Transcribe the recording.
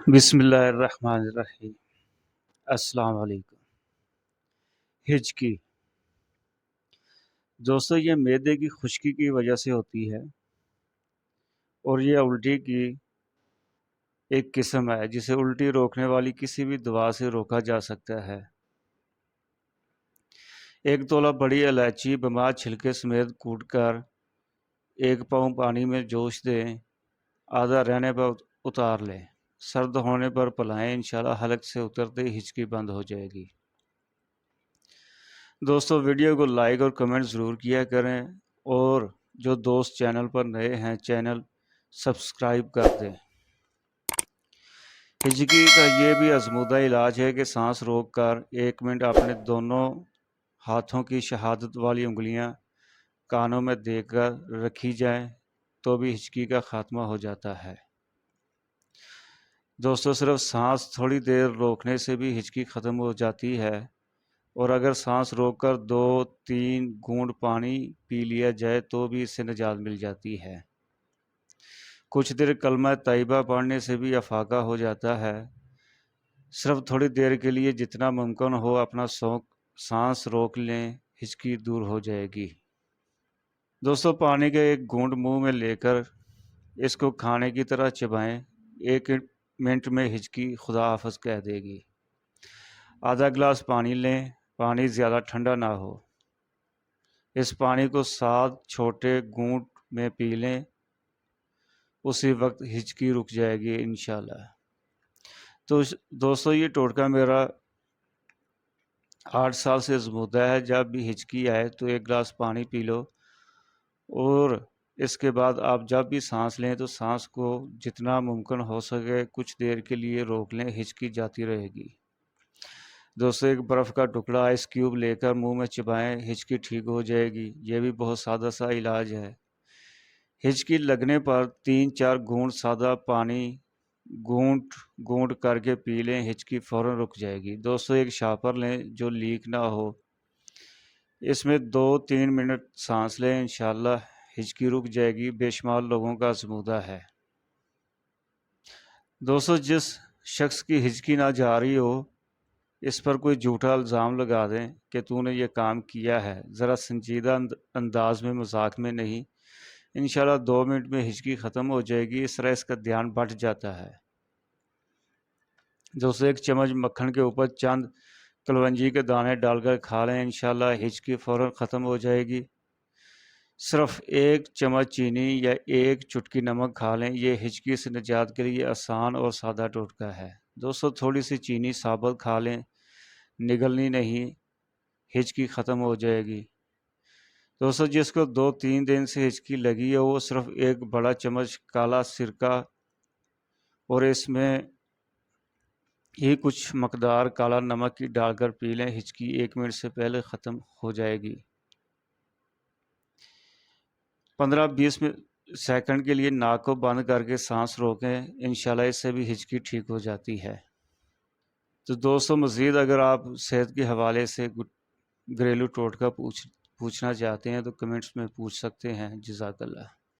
بسم اللہ الرحمن الرحیم۔ السلام علیکم۔ ہچکی دوستو، یہ معدے کی خشکی کی وجہ سے ہوتی ہے اور یہ الٹی کی ایک قسم ہے جسے الٹی روکنے والی کسی بھی دوا سے روکا جا سکتا ہے۔ ایک تولہ بڑی الائچی بمار چھلکے سمیت کوٹ کر 1 پاؤں پانی میں جوش دیں، آدھا رہنے پر اتار لیں، سرد ہونے پر پلائیں، انشاءاللہ حلق سے اترتے ہی ہچکی بند ہو جائے گی۔ دوستو، ویڈیو کو لائک اور کمنٹ ضرور کیا کریں، اور جو دوست چینل پر نئے ہیں چینل سبسکرائب کر دیں۔ ہچکی کا یہ بھی آزمودہ علاج ہے کہ سانس روک کر 1 منٹ اپنے دونوں ہاتھوں کی شہادت والی انگلیاں کانوں میں دے کر رکھی جائیں تو بھی ہچکی کا خاتمہ ہو جاتا ہے۔ دوستو، صرف سانس تھوڑی دیر روکنے سے بھی ہچکی ختم ہو جاتی ہے، اور اگر سانس روک کر 2-3 گھونٹ پانی پی لیا جائے تو بھی اس سے نجات مل جاتی ہے۔ کچھ دیر کلمہ طیبہ پڑھنے سے بھی افاقہ ہو جاتا ہے۔ صرف تھوڑی دیر کے لیے جتنا ممکن ہو اپنا سانس روک لیں، ہچکی دور ہو جائے گی۔ دوستو، پانی کا 1 گھونٹ منہ میں لے کر اس کو کھانے کی طرح چبائیں، 1 منٹ میں ہچکی خدا حافظ کہہ دے گی۔ آدھا گلاس پانی لیں، پانی زیادہ ٹھنڈا نہ ہو۔ اس پانی کو 7 چھوٹے گھونٹ میں پی لیں، اسی وقت ہچکی رک جائے گی انشاءاللہ۔ تو دوستو، یہ ٹوٹکا میرا 8 سال سے آزمودہ ہے۔ جب بھی ہچکی آئے تو 1 گلاس پانی پی لو، اور اس کے بعد آپ جب بھی سانس لیں تو سانس کو جتنا ممکن ہو سکے کچھ دیر کے لیے روک لیں، ہچکی جاتی رہے گی۔ دوستو، 1 برف کا ٹکڑا آئس کیوب لے کر منہ میں چبائیں، ہچکی ٹھیک ہو جائے گی۔ یہ بھی بہت سادہ سا علاج ہے۔ ہچکی لگنے پر 3-4 گھونٹ سادہ پانی گھونٹ کر کے پی لیں، ہچکی فوراً رک جائے گی۔ دوستو، 1 شاپر لیں جو لیک نہ ہو، اس میں 2-3 منٹ سانس لیں، انشاءاللہ ہچکی رک جائے گی۔ بے شمار لوگوں کا آزمودہ ہے۔ دوستو، جس شخص کی ہچکی نہ جا رہی ہو اس پر کوئی جھوٹا الزام لگا دیں کہ تو نے یہ کام کیا ہے، ذرا سنجیدہ انداز میں، مذاق میں نہیں، انشاءاللہ 2 منٹ میں ہچکی ختم ہو جائے گی۔ اس طرح اس کا دھیان بڑھ جاتا ہے۔ دوستو، 1 چمچ مکھن کے اوپر چند کلونجی کے دانے ڈال کر کھا لیں، انشاءاللہ ہچکی فوراً ختم ہو جائے گی۔ صرف 1 چمچ چینی یا 1 چٹکی نمک کھا لیں، یہ ہچکی سے نجات کے لیے آسان اور سادہ ٹوٹکا ہے۔ دوستو، تھوڑی سی چینی ثابت کھا لیں، نگلنی نہیں، ہچکی ختم ہو جائے گی۔ دوستو، جس کو 2-3 دن سے ہچکی لگی ہے وہ صرف 1 بڑا چمچ کالا سرکہ اور اس میں ہی کچھ مقدار کالا نمک کی ڈال کر پی لیں، ہچکی 1 منٹ سے پہلے ختم ہو جائے گی۔ 15-20 سیکنڈ کے لیے ناک کو بند کر کے سانس روکیں، انشاءاللہ اس سے بھی ہچکی ٹھیک ہو جاتی ہے۔ تو دوستو، مزید اگر آپ صحت کے حوالے سے گھریلو ٹوٹکا پوچھنا چاہتے ہیں تو کمنٹس میں پوچھ سکتے ہیں۔ جزاک اللہ۔